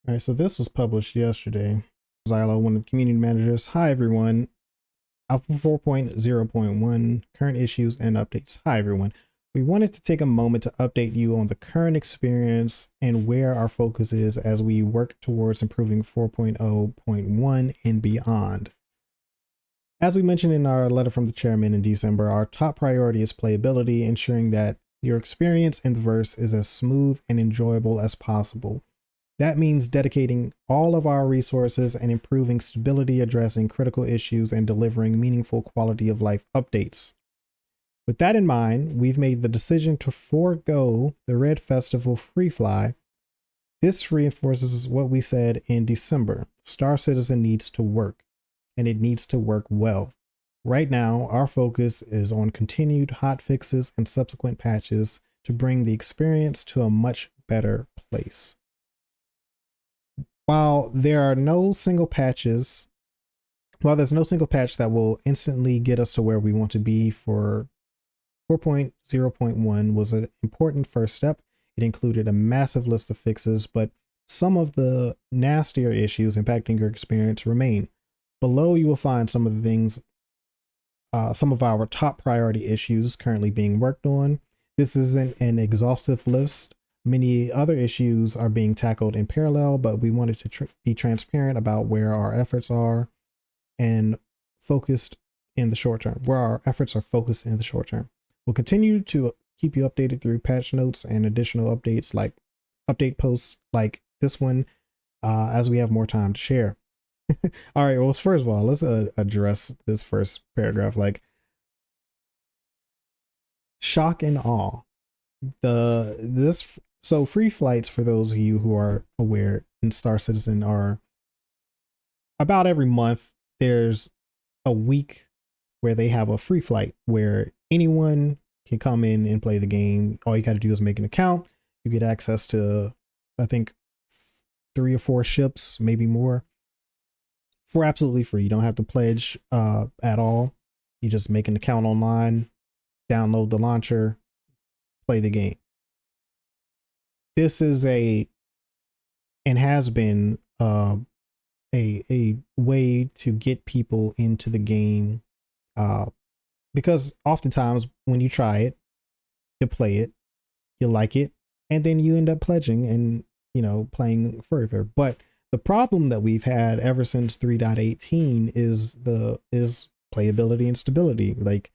All right, so this was published yesterday. Xylo, one of the community managers. Hi, everyone. Alpha 4.0.1, current issues and updates. Hi, everyone. We wanted to take a moment to update you on the current experience and where our focus is as we work towards improving 4.0.1 and beyond. As we mentioned in our letter from the chairman in December, our top priority is playability, ensuring that your experience in the verse is as smooth and enjoyable as possible. That means dedicating all of our resources and improving stability, addressing critical issues, and delivering meaningful quality of life updates. With that in mind, we've made the decision to forego the Red Festival Free Fly. This reinforces what we said in December. Star Citizen needs to work, and it needs to work well. Right now, our focus is on continued hot fixes and subsequent patches to bring the experience to a much better place. While there's no single patch that will instantly get us to where we want to be, for 4.0.1 was an important first step. It included a massive list of fixes, but some of the nastier issues impacting your experience remain. Below, you will find some of the things, some of our top priority issues currently being worked on. This isn't an exhaustive list. Many other issues are being tackled in parallel, but we wanted to be transparent about where our efforts are and focused in the short term, where our efforts are focused in the short term. We'll continue to keep you updated through patch notes and additional updates, like update posts like this one, as we have more time to share. All right, well, first of all, let's address this first paragraph. Like, shock and awe. So free flights, for those of you who are aware, in Star Citizen are about every month. There's a week where they have a free flight where anyone can come in and play the game. All you got to do is make an account. You get access to, I think, 3 or 4 ships, maybe more, for absolutely free. You don't have to pledge at all. You just make an account online, download the launcher, play the game. This is and has been a way to get people into the game, because oftentimes when you try it, you play it, you like it, and then you end up pledging and, playing further. But the problem that we've had ever since 3.18 is playability and stability. Like,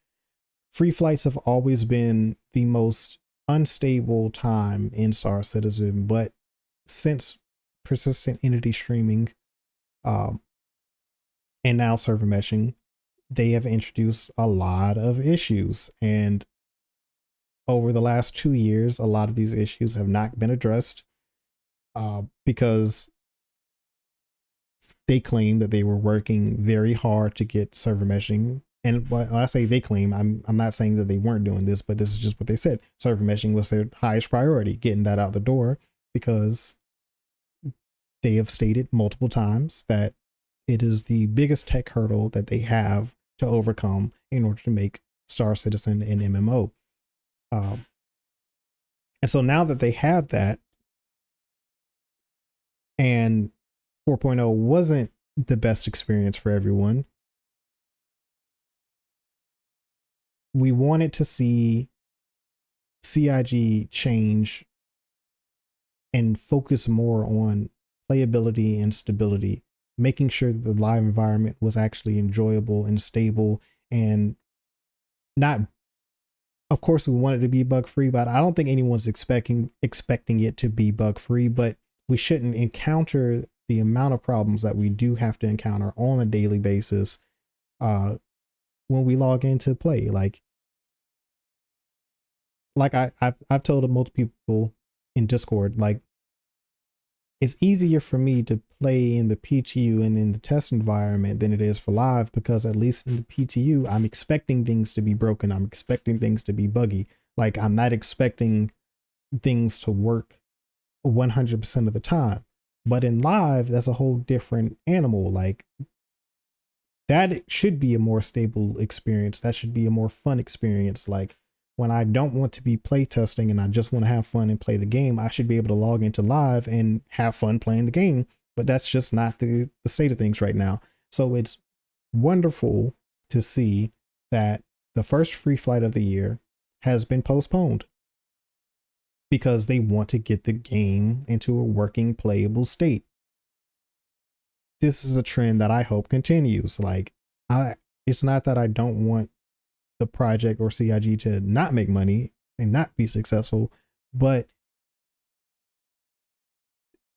free flights have always been the most unstable time in Star Citizen, but since persistent entity streaming, and now server meshing, they have introduced a lot of issues. And over the last 2 years, a lot of these issues have not been addressed, because they claim that they were working very hard to get server meshing. And when I say they claim, I'm not saying that they weren't doing this, but this is just what they said. Server meshing was their highest priority, getting that out the door, because they have stated multiple times that it is the biggest tech hurdle that they have to overcome in order to make Star Citizen an MMO. And so now that they have that, and 4.0 wasn't the best experience for everyone, we wanted to see CIG change and focus more on playability and stability, making sure that the live environment was actually enjoyable and stable, and not, of course, we want it to be bug free, but I don't think anyone's expecting it to be bug free. But we shouldn't encounter the amount of problems that we do have to encounter on a daily basis when we log into play. Like I've told multiple people in Discord, like, it's easier for me to play in the PTU and in the test environment than it is for live, because at least in the PTU, I'm expecting things to be broken. I'm expecting things to be buggy. Like, I'm not expecting things to work 100% of the time. But in live, that's a whole different animal. Like, that should be a more stable experience. That should be a more fun experience. Like, when I don't want to be playtesting and I just want to have fun and play the game, I should be able to log into live and have fun playing the game. But that's just not the state of things right now. So it's wonderful to see that the first free flight of the year has been postponed because they want to get the game into a working, playable state. This is a trend that I hope continues. Like, it's not that I don't want the project or CIG to not make money and not be successful, but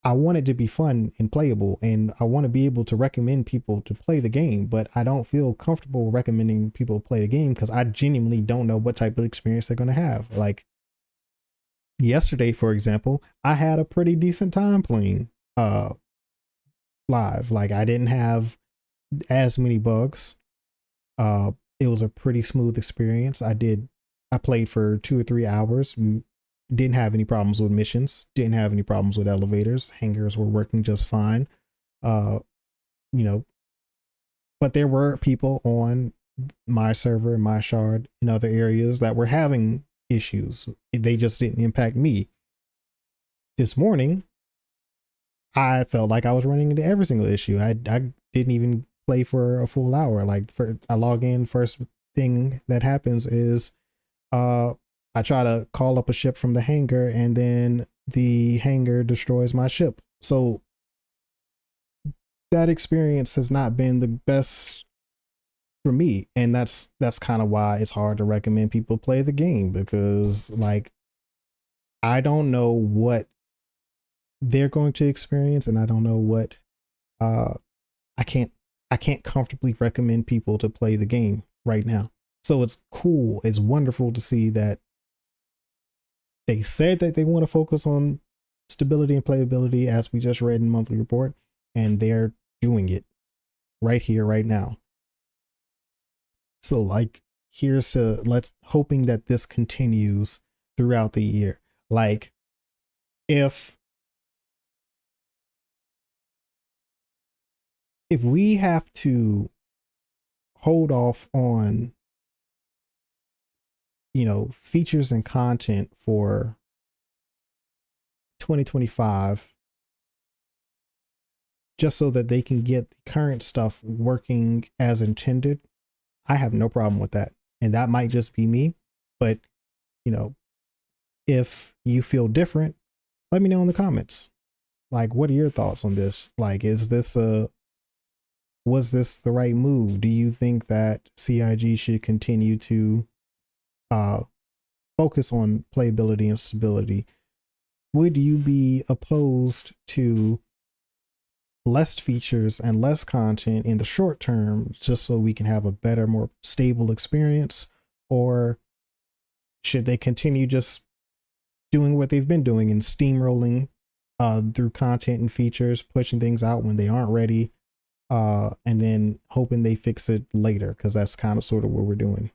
I want it to be fun and playable, and I want to be able to recommend people to play the game, but I don't feel comfortable recommending people play the game because I genuinely don't know what type of experience they're going to have. Like yesterday, for example, I had a pretty decent time playing live. Like I didn't have as many bugs. It was a pretty smooth experience. I played for 2 or 3 hours. Didn't have any problems with missions. Didn't have any problems with elevators. Hangars were working just fine. You know, but there were people on my server, my shard, in other areas that were having issues. They just didn't impact me. This morning, I felt like I was running into every single issue. I didn't even play for a full hour. Like I log in, first thing that happens is I try to call up a ship from the hangar, and then the hangar destroys my ship. So that experience has not been the best for me, and that's kind of why it's hard to recommend people play the game, because like I don't know what they're going to experience, and I don't know what I can't comfortably recommend people to play the game right now. So it's cool, it's wonderful to see that they said that they want to focus on stability and playability, as we just read in monthly report, and they're doing it right here, right now. So like, here's to hoping that this continues throughout the year. Like if we have to hold off on, features and content for 2025 just so that they can get the current stuff working as intended, I have no problem with that. And that might just be me, but if you feel different, let me know in the comments. Like, what are your thoughts on this? Like, was this the right move? Do you think that CIG should continue to focus on playability and stability? Would you be opposed to less features and less content in the short term just so we can have a better, more stable experience? Or should they continue just doing what they've been doing and steamrolling through content and features, pushing things out when they aren't ready, and then hoping they fix it later? Because that's kind of sort of what we're doing.